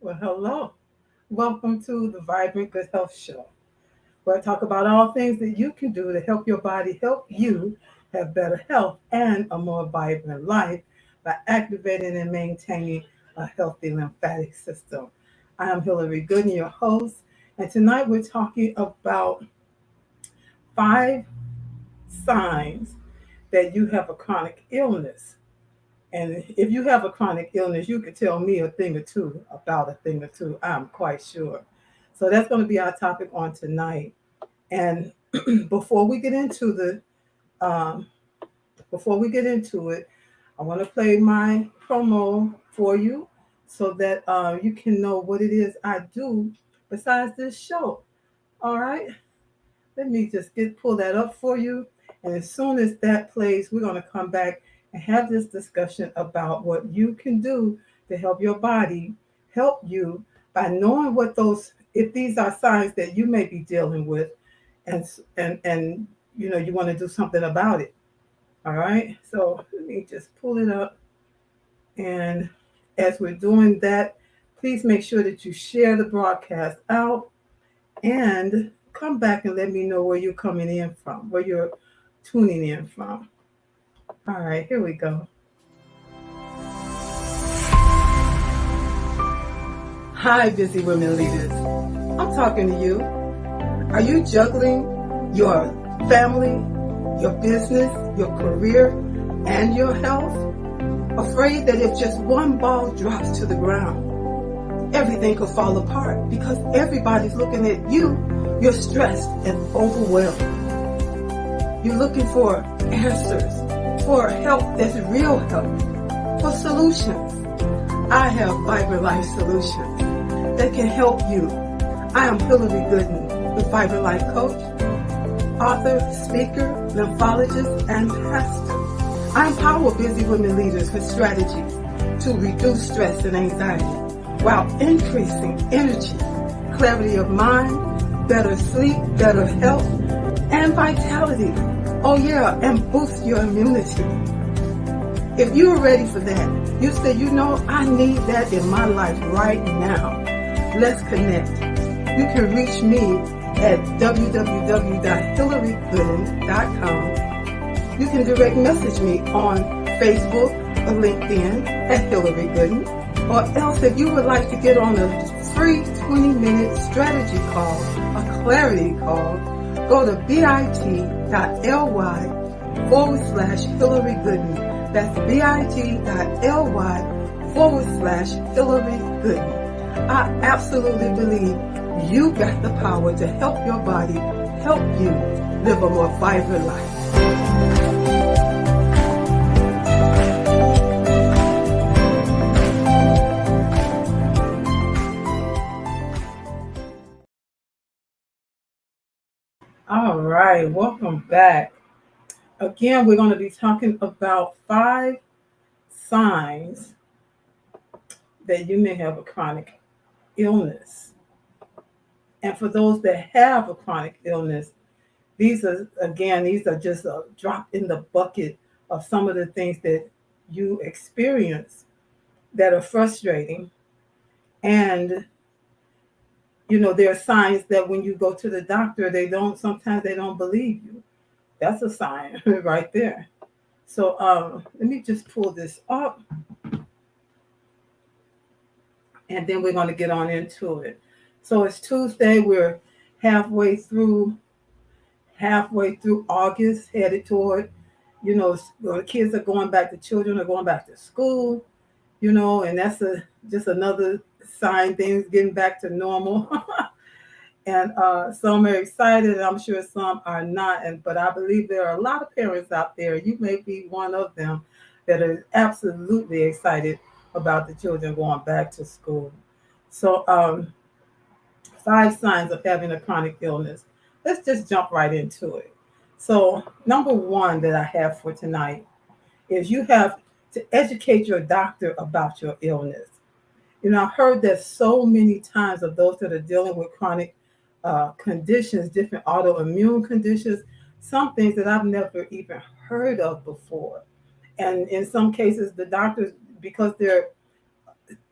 Well, hello. Welcome to the Vibrant Good Health Show, where I talk about all things that you can do to help your body help you have better health and a more vibrant life by activating and maintaining a healthy lymphatic system. I am Hillary Gooden, your host, and tonight we're talking about 5 signs that you have a chronic illness. And if you have a chronic illness, you can tell me a thing or two about a thing or two, I'm quite sure. So that's going to be our topic on tonight. And before we get into um, it, I want to play my promo for you so that you can know what it is I do besides this show. All right, let me just pull that up for you. And as soon as that plays, we're going to come back and have this discussion about what you can do to help your body help you by knowing what those, if these are signs that you may be dealing with, and you want to do something about it. All right. So let me just pull it up. And as we're doing that, please make sure that you share the broadcast out and come back and let me know where you're coming in from, where you're tuning in from. All right, here we go. Hi, busy women leaders. I'm talking to you. Are you juggling your family, your business, your career, and your health? Afraid that if just one ball drops to the ground, everything could fall apart because everybody's looking at you. You're stressed and overwhelmed. You're looking for answers, for help that's real help, for solutions. I have Vibrant Life Solutions that can help you. I am Hillary Gooden, the Vibrant Life Coach, author, speaker, lymphologist, and pastor. I empower busy women leaders with strategies to reduce stress and anxiety while increasing energy, clarity of mind, better sleep, better health, and vitality. Oh yeah, and boost your immunity. If you are ready for that, you say, I need that in my life right now. Let's connect. You can reach me at www.hillarygooden.com. You can direct message me on Facebook or LinkedIn at Hillary Gooden. Or else if you would like to get on a free 20-minute strategy call, a clarity call, go to bit.ly/Hillary Gooden. That's bit.ly/Hillary Gooden. I absolutely believe you got the power to help your body, help you live a more vibrant life. All right, welcome back. Again, we're going to be talking about 5 signs that you may have a chronic illness. And for those that have a chronic illness, these are just a drop in the bucket of some of the things that you experience that are frustrating. And, there are signs that when you go to the doctor, sometimes they don't believe you. That's a sign right there. So let me just pull this up. And then we're going to get on into it. So it's Tuesday. We're halfway through August, headed toward, the kids are going back, the children are going back to school, and that's just another sign things getting back to normal. And some are excited, and I'm sure some are not. But I believe there are a lot of parents out there, you may be one of them, that are absolutely excited about the children going back to school. So 5 signs of having a chronic illness. Let's just jump right into it. So number 1 that I have for tonight is you have to educate your doctor about your illness. I've heard that so many times of those that are dealing with chronic conditions, different autoimmune conditions, some things that I've never even heard of before. And in some cases, the doctors, because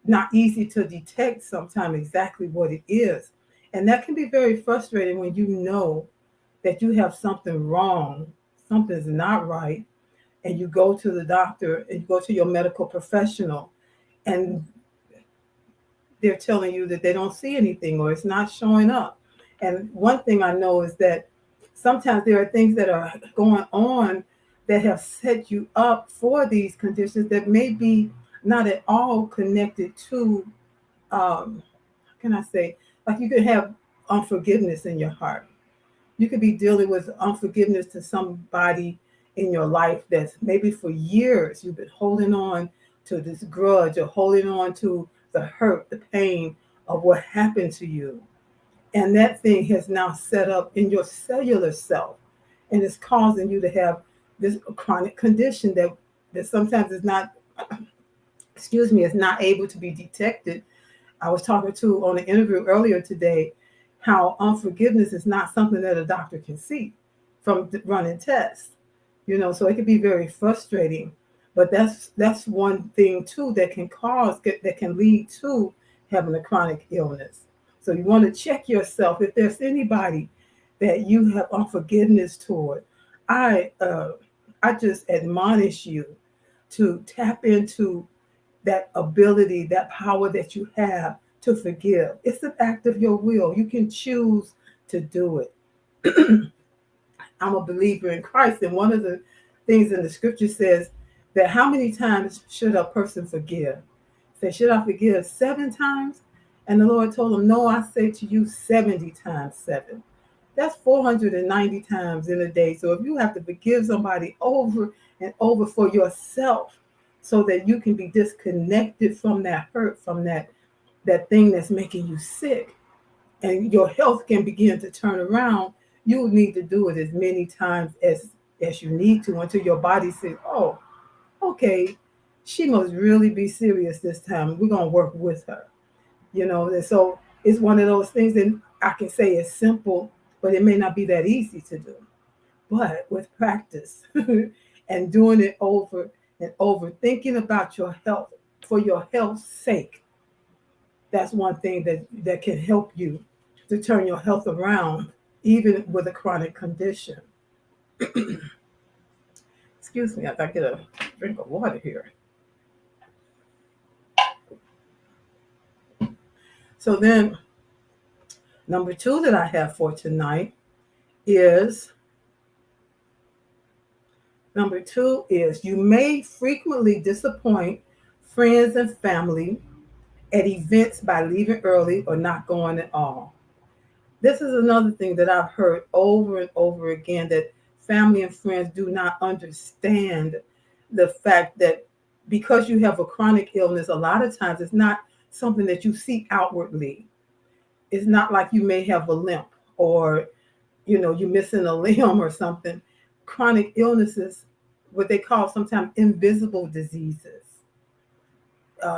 not easy to detect sometimes exactly what it is. And that can be very frustrating when you know that you have something wrong, something's not right, and you go to the doctor and you go to your medical professional, and they're telling you that they don't see anything or it's not showing up. And one thing I know is that sometimes there are things that are going on that have set you up for these conditions that may be not at all connected to, how can I say, like you could have unforgiveness in your heart. You could be dealing with unforgiveness to somebody in your life that's maybe for years you've been holding on to this grudge or holding on to the hurt, the pain of what happened to you. And that thing has now set up in your cellular self and it's causing you to have this chronic condition that sometimes is not, excuse me, is not able to be detected. I was talking to on an interview earlier today how unforgiveness is not something that a doctor can see from running tests. So it can be very frustrating. But that's one thing too that can lead to having a chronic illness. So you want to check yourself if there's anybody that you have unforgiveness toward. I I just admonish you to tap into that ability, that power that you have to forgive. It's an act of your will. You can choose to do it. I'm a believer in Christ, and one of the things in the scripture says that how many times should a person forgive? Say, should I forgive 7 times? And the Lord told him, no, I say to you 70 times 7. That's 490 times in a day. So if you have to forgive somebody over and over for yourself so that you can be disconnected from that hurt, from that thing that's making you sick, and your health can begin to turn around, you need to do it as many times as you need to until your body says, oh, okay, she must really be serious this time. We're going to work with her. And so it's one of those things that I can say is simple, but it may not be that easy to do. But with practice and doing it over and over, thinking about your health for your health's sake, that's one thing that can help you to turn your health around, even with a chronic condition. Excuse me, I gotta get a drink of water here. So then, number 2 that I have for tonight is you may frequently disappoint friends and family at events by leaving early or not going at all. This is another thing that I've heard over and over again, that family and friends do not understand the fact that because you have a chronic illness, a lot of times it's not something that you see outwardly. It's not like you may have a limp or, you're missing a limb or something. Chronic illnesses, what they call sometimes invisible diseases.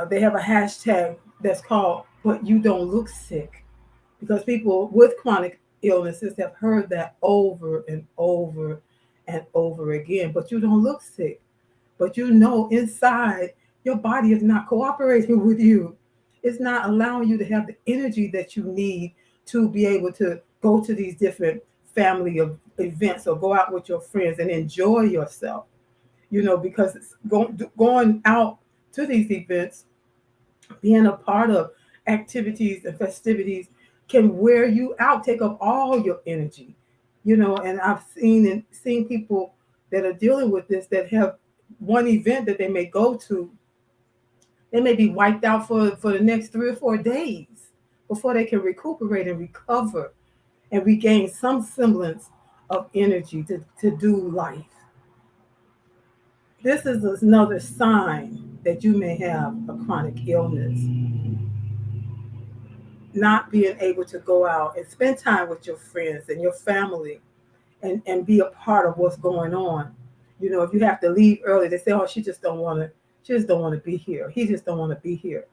They have a hashtag that's called "But You Don't Look Sick," because people with chronic illnesses have heard that over and over and over again. But you don't look sick. But inside, your body is not cooperating with you. It's not allowing you to have the energy that you need to be able to go to these different family of events or go out with your friends and enjoy yourself. Because it's going out to these events, being a part of activities and festivities can wear you out, take up all your energy. And I've seen people that are dealing with this that have one event that they may go to, they may be wiped out for the next 3 or 4 days before they can recuperate and recover and regain some semblance of energy to do life. This is another sign that you may have a chronic illness. Not being able to go out and spend time with your friends and your family and be a part of what's going on. If you have to leave early, they say, oh, she just don't want to be here. He just don't want to be here.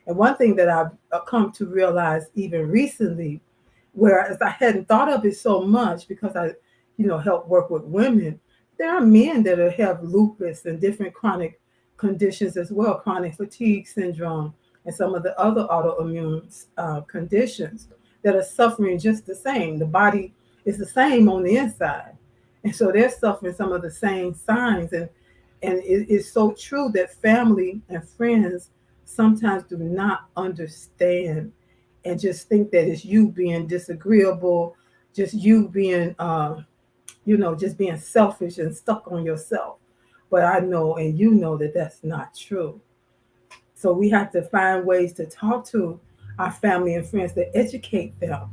And one thing that I've come to realize even recently, whereas I hadn't thought of it so much because I, help work with women, there are men that have lupus and different chronic conditions as well, chronic fatigue syndrome and some of the other autoimmune conditions that are suffering just the same. The body is the same on the inside. And so they're suffering some of the same signs. And it is so true that family and friends sometimes do not understand and just think that it's you being disagreeable, just you being, just being selfish and stuck on yourself. But I know, and you know, that that's not true. So we have to find ways to talk to our family and friends to educate them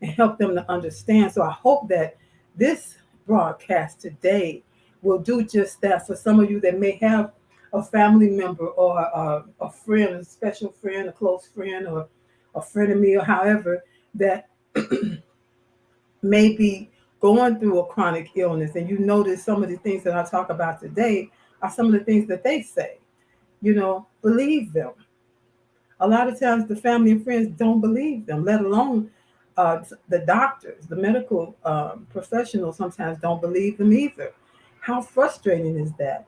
and help them to understand. So I hope that this broadcast today will do just that for some of you that may have a family member or a friend, a special friend, a close friend, or a friend of me, or however, that may be going through a chronic illness. And you notice some of the things that I talk about today are some of the things that they say. Believe them. A lot of times the family and friends don't believe them, let alone the doctors, the medical professionals sometimes don't believe them either. How frustrating is that?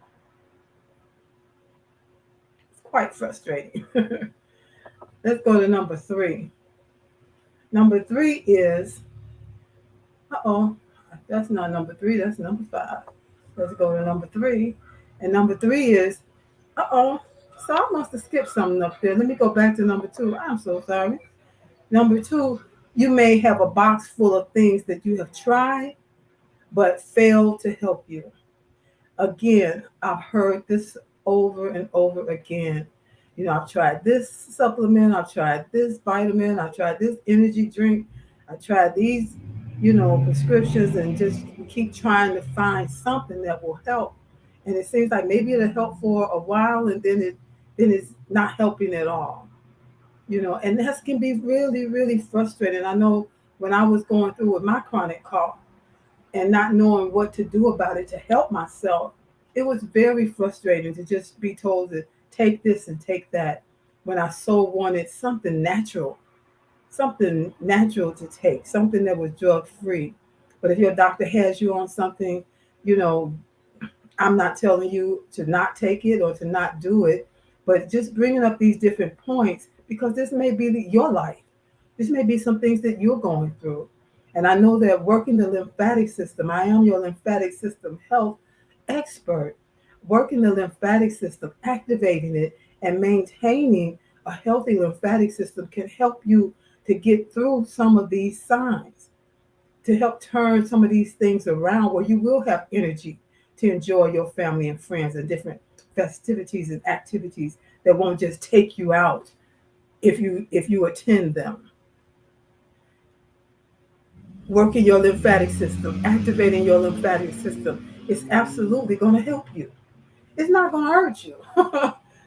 It's quite frustrating. Let's go to number 3. Number 3 is, that's not number 3, that's number 5. Let's go to number 3. And number 3 is, so I must have skipped something up there. Let me go back to number 2. I'm so sorry. Number 2, you may have a box full of things that you have tried but failed to help you. Again, I've heard this over and over again. I've tried this supplement, I've tried this vitamin, I've tried this energy drink, I tried these, prescriptions, and just keep trying to find something that will help. And it seems like maybe it'll help for a while, and then it's not helping at all. And that can be really, really frustrating. I know when I was going through with my chronic cough and not knowing what to do about it to help myself, it was very frustrating to just be told to take this and take that when I so wanted something natural to take, something that was drug free. But if your doctor has you on something, I'm not telling you to not take it or to not do it, but just bringing up these different points, because this may be your life. This may be some things that you're going through. And I know that working the lymphatic system, I am your lymphatic system health expert. Working the lymphatic system, activating it, and maintaining a healthy lymphatic system can help you to get through some of these signs, to help turn some of these things around where you will have energy to enjoy your family and friends and different festivities and activities that won't just take you out if you attend them. Working your lymphatic system, activating your lymphatic system is absolutely going to help you. It's not going to hurt you.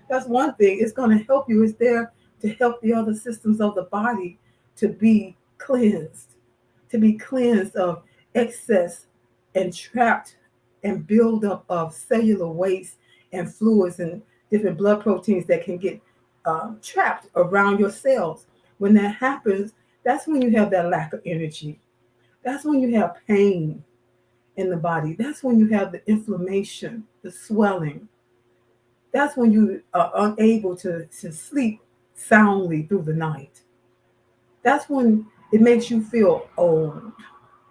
That's one thing. It's going to help you. It's there to help the other systems of the body to be cleansed of excess and trapped and build up of cellular waste and fluids and different blood proteins that can get trapped around your cells. When that happens, that's when you have that lack of energy. That's when you have pain in the body. That's when you have the inflammation, the swelling. That's when you are unable to sleep soundly through the night. That's when it makes you feel old,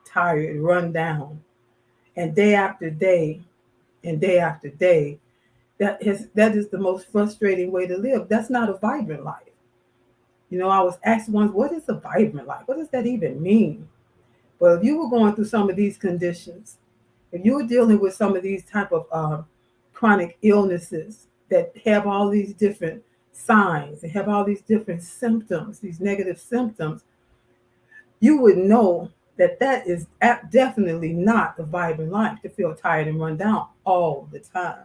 tired, run down. And day after day and day after day, that is the most frustrating way to live. That's not a vibrant life. I was asked once, what is a vibrant life? What does that even mean? Well, if you were going through some of these conditions, if you were dealing with some of these type of chronic illnesses that have all these different signs and have all these different symptoms, these negative symptoms, you would know that is definitely not a vibrant life, to feel tired and run down all the time,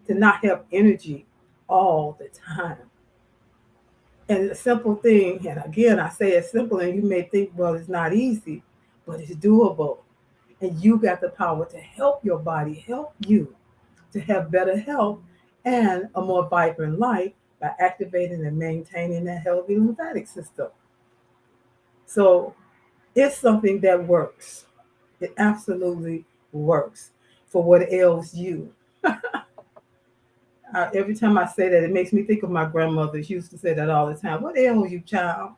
to not have energy all the time. And a simple thing, and again, I say it's simple, and you may think, well, it's not easy, but it's doable. And you got the power to help your body, help you to have better health and a more vibrant life by activating and maintaining a healthy lymphatic system. So it's something that works. It absolutely works for what ails you. Every time I say that, it makes me think of my grandmother. She used to say that all the time. What ails you, child?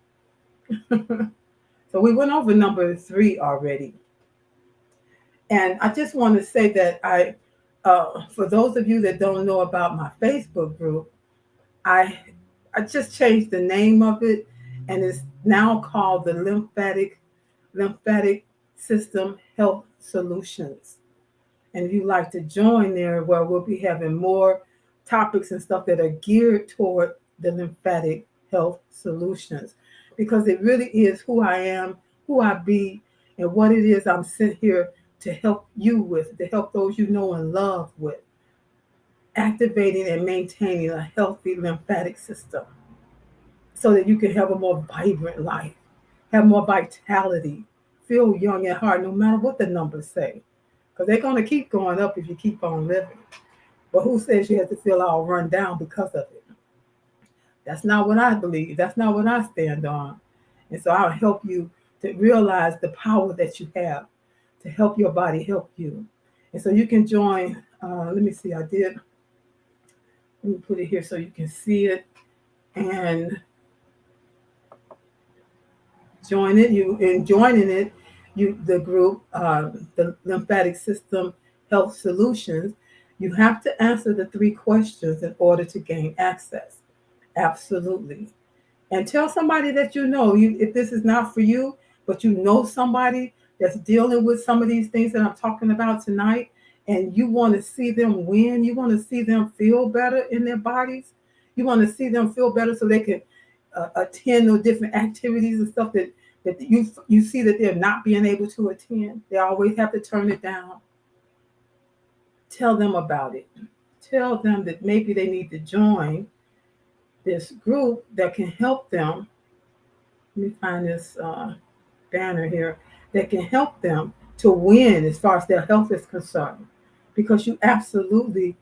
So we went over number 3 already. And I just want to say that for those of you that don't know about my Facebook group, I I just changed the name of it, and it's now called the Lymphatic System Health Solutions. And if you'd like to join there, where we'll be having more topics and stuff that are geared toward the lymphatic health solutions, because it really is who I am, who I be, and what it is I'm sent here to help you with, to help those you know and love with, activating and maintaining a healthy lymphatic system so that you can have a more vibrant life, have more vitality, feel young at heart, no matter what the numbers say. Because they're going to keep going up if you keep on living. But who says you have to feel all run down because of it? That's not what I believe. That's not what I stand on. And so I'll help you to realize the power that you have to help your body help you. And so you can join. Let me see. Let me put it here so you can see it and join it. The group, the Lymphatic System Health Solutions. You have to answer the 3 questions in order to gain access. Absolutely. And tell somebody that you know, if this is not for you, but you know somebody that's dealing with some of these things that I'm talking about tonight, and you want to see them win, you want to see them feel better in their bodies, you want to see them feel better so they can attend those different activities and stuff that you see that they're not being able to attend. They always have to turn it down. Tell them about it. Tell them that maybe they need to join this group that can help them. Let me find this banner here that can help them to win as far as their health is concerned, because you absolutely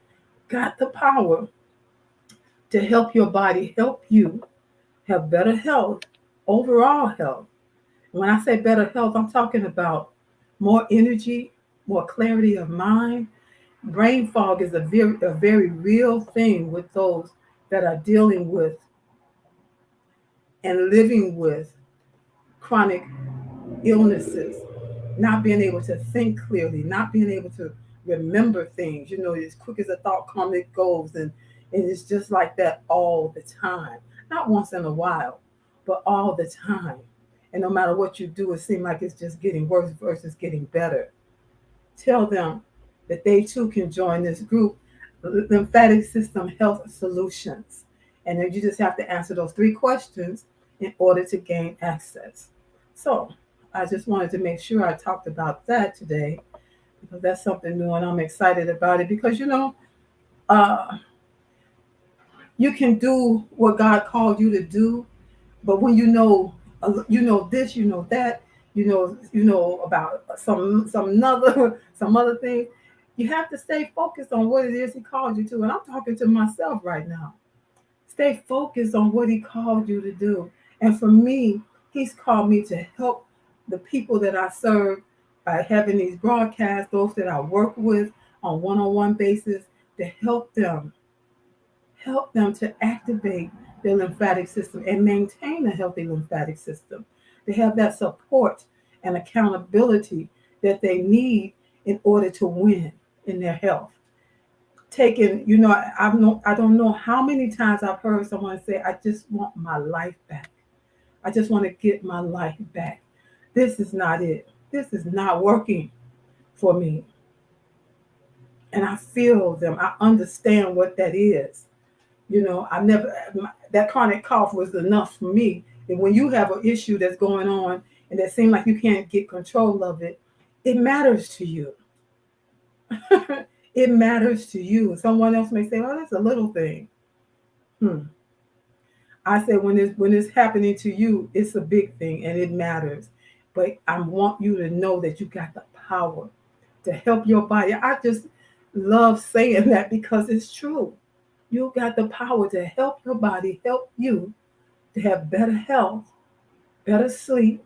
got the power to help your body, help you have better health, overall health. When I say better health, I'm talking about more energy, more clarity of mind. Brain fog is a very real thing with those that are dealing with and living with chronic illnesses, not being able to think clearly, not being able to remember things. As quick as a thought comes, it goes, and it's just like that all the time. Not once in a while, but all the time. And no matter what you do, it seems like it's just getting worse versus getting better. Tell them that they too can join this group, Lymphatic System Health Solutions. And then you just have to answer those 3 questions in order to gain access. So I just wanted to make sure I talked about that today, because that's something new and I'm excited about it, because you can do what God called you to do, but when you know this, you know that, you know about some other things, you have to stay focused on what it is He called you to. And I'm talking to myself right now. Stay focused on what He called you to do. And for me, He's called me to help the people that I serve by having these broadcasts, those that I work with on one-on-one basis, to help them to activate their lymphatic system and maintain a healthy lymphatic system. They have that support and accountability that they need in order to win in their health. I don't know how many times I've heard someone say, I just want my life back. I just want to get my life back. This is not it. This is not working for me. And I feel them. I understand what that is. That chronic cough was enough for me. And when you have an issue that's going on and that seems like you can't get control of it, it matters to you. It matters to you. Someone else may say, oh, that's a little thing. I said, when it's happening to you, it's a big thing and it matters. But I want you to know that you got the power to help your body. I just love saying that because it's true. You got the power to help your body, help you to have better health, better sleep,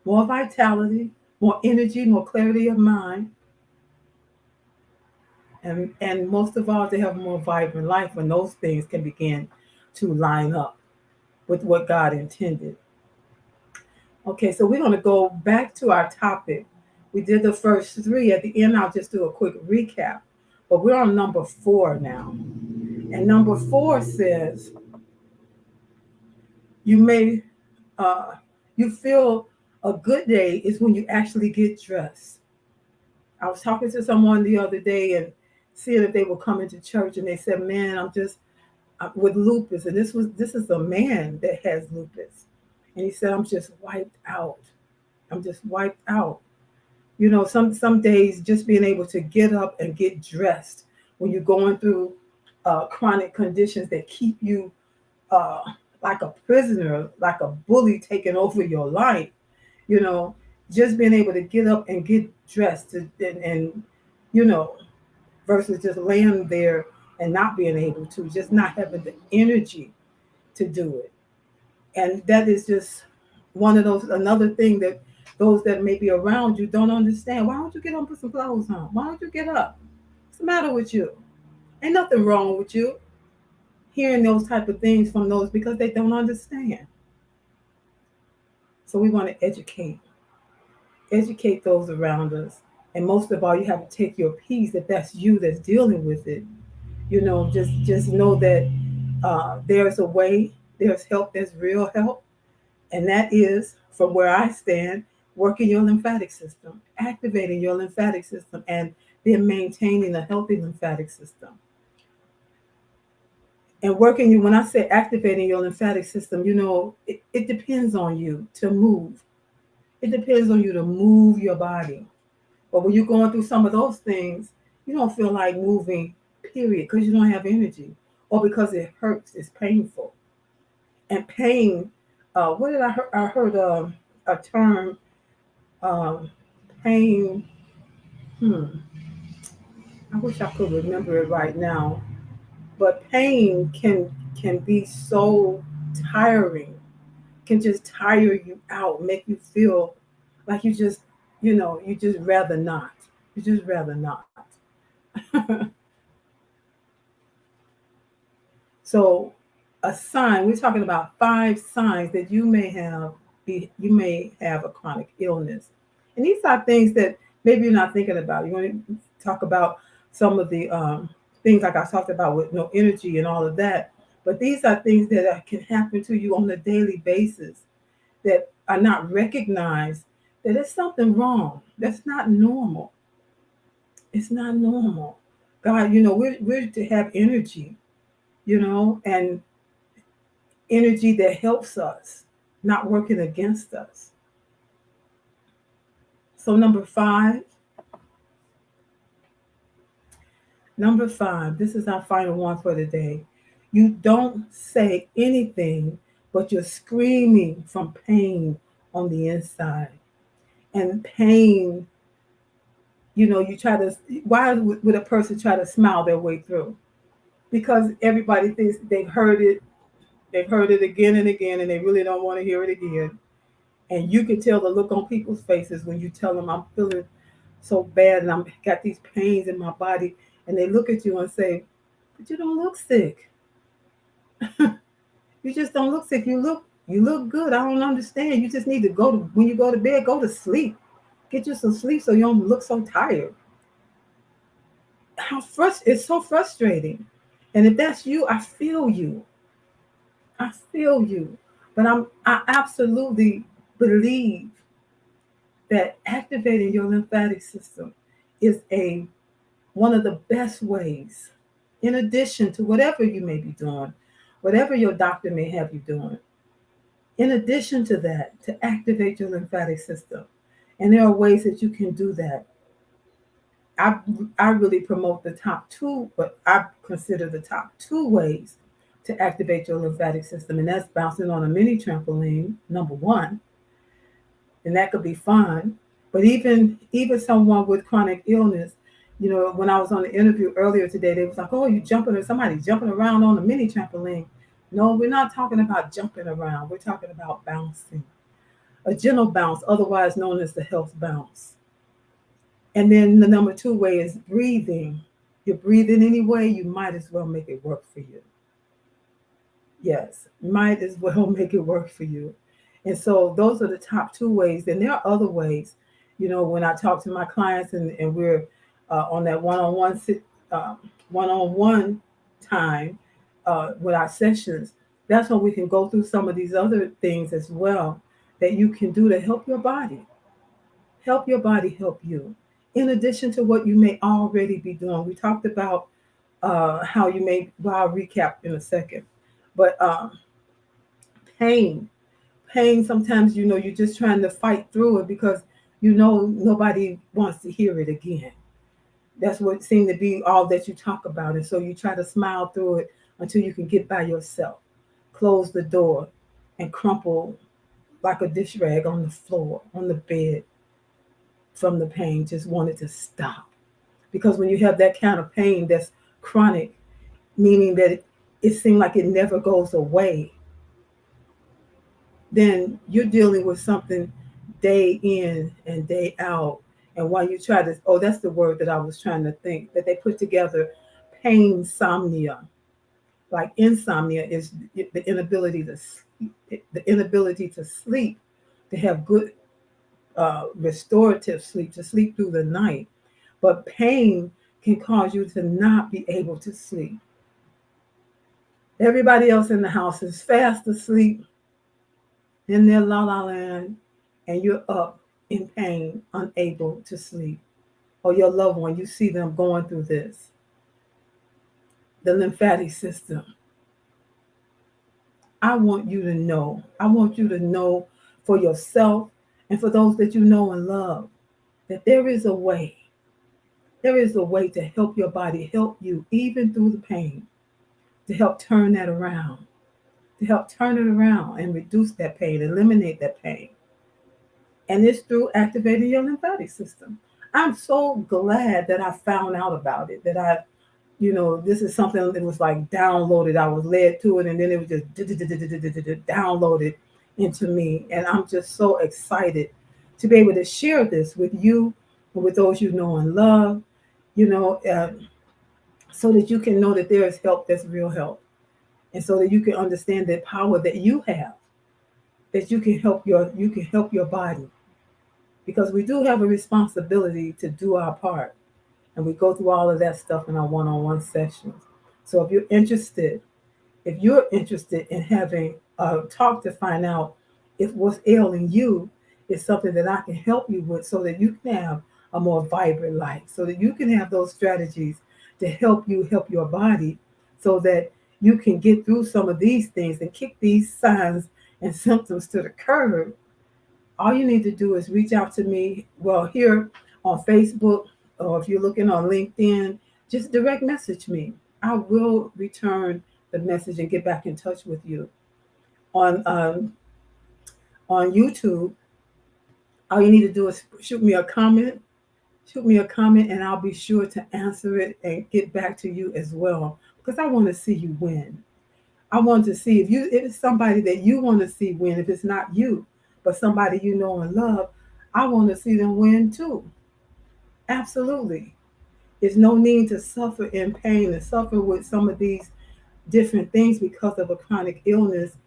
more vitality, more energy, more clarity of mind. And most of all, to have a more vibrant life when those things can begin to line up with what God intended. Okay, so we're going to go back to our topic. We did the first three. At the end, I'll just do a quick recap. But we're on number 4 now. And number 4 says, you may, uh, you feel a good day is when you actually get dressed. I was talking to someone the other day and seeing if they were coming to church, and they said, "Man, I'm just with lupus," and this is a man that has lupus, and he said, "I'm just wiped out. I'm just wiped out." You know, some days just being able to get up and get dressed when you're going through chronic conditions that keep you uh, like a prisoner, like a bully taking over your life. You know, just being able to get up and get dressed and you know, versus just laying there and not being able to, just not having the energy to do it. And that is just one of those, another thing that those that may be around you don't understand. Why don't you get up and put some clothes on? Why don't you get up? What's the matter with you? Ain't nothing wrong with you. Hearing those type of things from those because they don't understand. So we want to educate those around us. And most of all, you have to take your peace if that's you that's dealing with it. You know, just know that there's a way, there's help, there's real help, and that is from where I stand, working your lymphatic system, activating your lymphatic system, and then maintaining a healthy lymphatic system. And working you, when I say activating your lymphatic system, you know, it depends on you to move. It depends on you to move your body. But when you're going through some of those things, you don't feel like moving, period, because you don't have energy or because it hurts, it's painful. And pain, what did I heard? I heard a term, um, pain. I wish I could remember it right now. But pain can be so tiring, can just tire you out, make you feel like you just, you know, you just rather not. You just rather not. So a sign, we're talking about 5 signs that you may have a chronic illness. And these are things that maybe you're not thinking about. You want to talk about some of the things like I talked about with no energy and all of that. But these are things that can happen to you on a daily basis that are not recognized, that there's something wrong. That's not normal. It's not normal. God, you know, we're to have energy, you know, and energy that helps us, not working against us. So number five, this is our final one for the day. You don't say anything, but you're screaming from pain on the inside. And pain, you know, you try to, why would a person try to smile their way through? Because everybody thinks they've heard it again and again, and they really don't want to hear it again. And you can tell the look on people's faces when you tell them I'm feeling so bad and I'm got these pains in my body, and they look at you and say, "But you don't look sick. You just don't look sick. You look good. I don't understand. You just need to go to when you go to bed, go to sleep. Get you some sleep so you don't look so tired." It's so frustrating. And if that's you, I feel you. I feel you. But I absolutely believe that activating your lymphatic system is a one of the best ways, in addition to whatever you may be doing, whatever your doctor may have you doing, in addition to that, to activate your lymphatic system. And there are ways that you can do that. I, I really promote the top 2, but I consider the top 2 ways to activate your lymphatic system. And that's bouncing on a mini trampoline, number 1. And that could be fun. But even someone with chronic illness, you know, when I was on the interview earlier today, they was like, "Oh, you jumping or somebody jumping around on a mini trampoline." No, we're not talking about jumping around. We're talking about bouncing. A gentle bounce, otherwise known as the health bounce. And then the number 2 way is breathing. you're breathing anyway, you might as well make it work for you. Yes, might as well make it work for you. And so those are the top two ways. And there are other ways, when I talk to my clients and we're on that uh, one-on-one time with our sessions, that's when we can go through some of these other things as well that you can do to help your body. Help your body help you. In addition to what you may already be doing. We talked about how you may, well, I'll recap in a second. But pain, pain, sometimes, you're just trying to fight through it because nobody wants to hear it again. That's what seemed to be all that you talk about. And so you try to smile through it until you can get by yourself, close the door, and crumple like a dish rag on the floor, on the bed from the pain, just wanted to stop. Because when you have that kind of pain that's chronic, meaning that it seems like it never goes away, then you're dealing with something day in and day out. And while you try to, oh, that's the word that I was trying to think, that they put together, pain somnia. Like insomnia is the inability to sleep, to have good restorative sleep, to sleep through the night. But pain can cause you to not be able to sleep. Everybody else in the house is fast asleep in their la la land, and you're up in pain, unable to sleep. Or your loved one, you see them going through this. The lymphatic system. I want you to know for yourself and for those that you know and love, that there is a way. There is a way to help your body, help you even through the pain, to help turn that around, to help turn it around and reduce that pain, eliminate that pain. And it's through activating your lymphatic system. I'm so glad that I found out about it, that this is something that was like downloaded. I was led to it, and then it was just downloaded into me. And I'm just so excited to be able to share this with you and with those you know and love, so that you can know that there is help that's real help. And so that you can understand the power that you have, that you can help your body. Because we do have a responsibility to do our part. And we go through all of that stuff in our one-on-one sessions. So if you're interested in having a talk to find out if what's ailing you is something that I can help you with, so that you can have a more vibrant life, so that you can have those strategies to help you help your body, so that you can get through some of these things and kick these signs and symptoms to the curb, all you need to do is reach out to me. Well, here on Facebook, or if you're looking on LinkedIn, just direct message me. I will return the message and get back in touch with you. On YouTube, all you need to do is shoot me a comment, and I'll be sure to answer it and get back to you as well, because I want to see you win. I want to see if it's somebody that you want to see win. If it's not you, but somebody you know and love, I want to see them win too. Absolutely. There's no need to suffer in pain and suffer with some of these different things because of a chronic illness,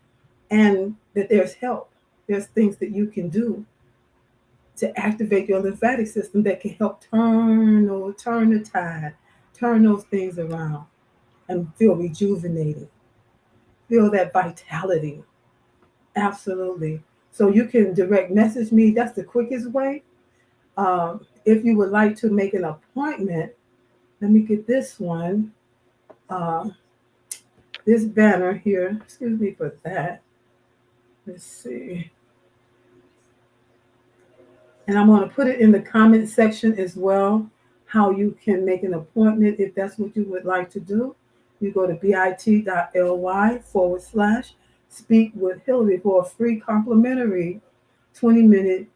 and that there's help. There's things that you can do to activate your lymphatic system that can help turn the tide, turn those things around, and feel rejuvenated, feel that vitality. Absolutely. So you can direct message me. That's the quickest way. If you would like to make an appointment, let me get this one. This banner here. Excuse me for that. Let's see. And I'm going to put it in the comment section as well, how you can make an appointment if that's what you would like to do. You go to bit.ly/speak with Hillary for a free complimentary 20-minute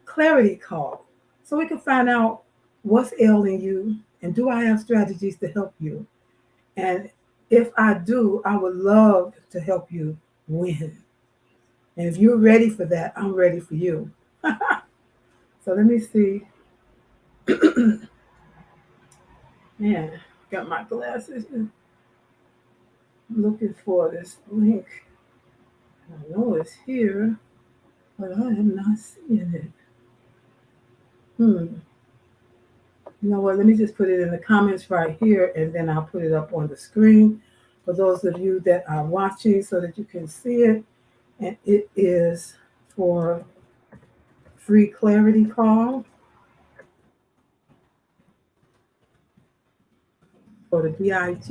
clarity call, so we can find out what's ailing you and do I have strategies to help you. And if I do, I would love to help you win. And if you're ready for that, I'm ready for you. So let me see. Man, got my glasses and looking for this link. I know it's here, but I am not seeing it. You know what? Let me just put it in the comments right here, and then I'll put it up on the screen for those of you that are watching so that you can see it. And it is for free clarity call for the bit.ly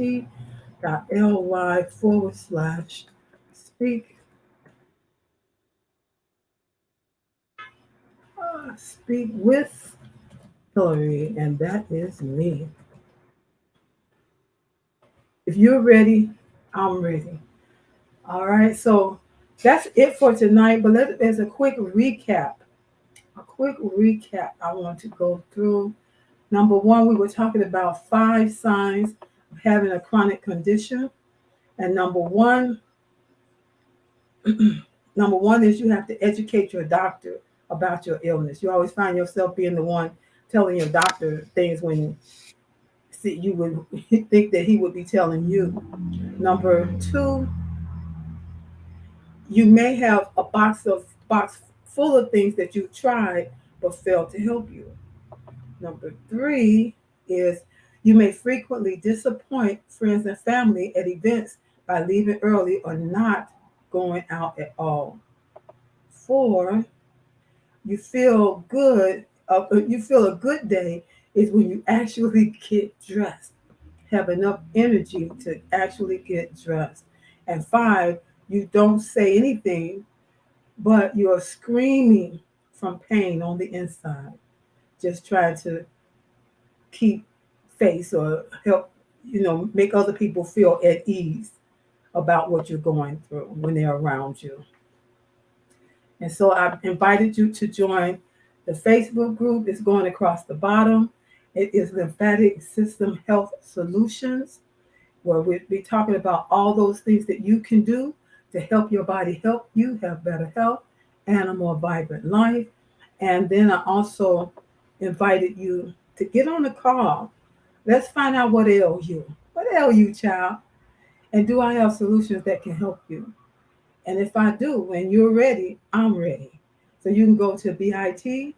/speak speak with Hillary, and that is me. If you're ready, I'm ready. All right, so that's it for tonight. But there's a quick recap. A quick recap I want to go through. Number one, we were talking about 5 signs of having a chronic condition. And number one is you have to educate your doctor about your illness. You always find yourself being the one telling your doctor things when you would think that he would be telling you. Number two, you may have a box full of things that you tried but failed to help you. Number three is you may frequently disappoint friends and family at events by leaving early or not going out at all. Four, you feel good. You feel a good day is when you actually get dressed, have enough energy to actually get dressed. And five, you don't say anything, but you're screaming from pain on the inside, just trying to keep face or help, make other people feel at ease about what you're going through when they're around you. And so I've invited you to join the Facebook group. It's going across the bottom. It is Lymphatic System Health Solutions, where we'll be talking about all those things that you can do to help your body help you have better health and a more vibrant life. And then I also invited you to get on the call. Let's find out what ails you. What ails you, child? And do I have solutions that can help you? And if I do, when you're ready, I'm ready. So you can go to bit.ly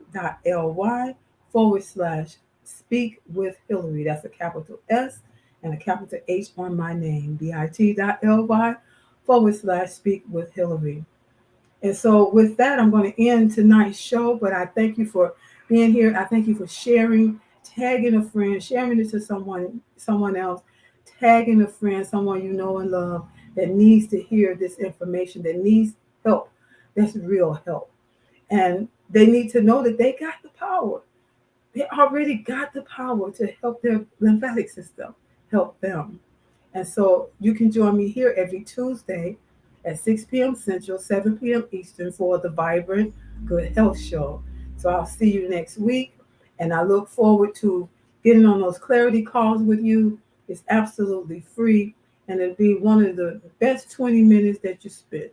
/speak with Hillary. That's a capital S and a capital H on my name. bit.ly /speak with Hillary. And so with that, I'm going to end tonight's show. But I thank you for being here. I thank you for sharing, tagging a friend, sharing it to someone else, tagging a friend, someone you know and love that needs to hear this information, that needs help. That's real help. And they need to know that they got the power. They already got the power to help their lymphatic system, help them. And so you can join me here every Tuesday at 6 p.m. Central, 7 p.m. Eastern for the Vibrant Good Health Show. So I'll see you next week. And I look forward to getting on those clarity calls with you. It's absolutely free. And it'll be one of the best 20 minutes that you spend.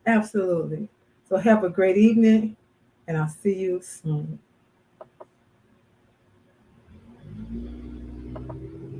Absolutely. So have a great evening. And I'll see you soon.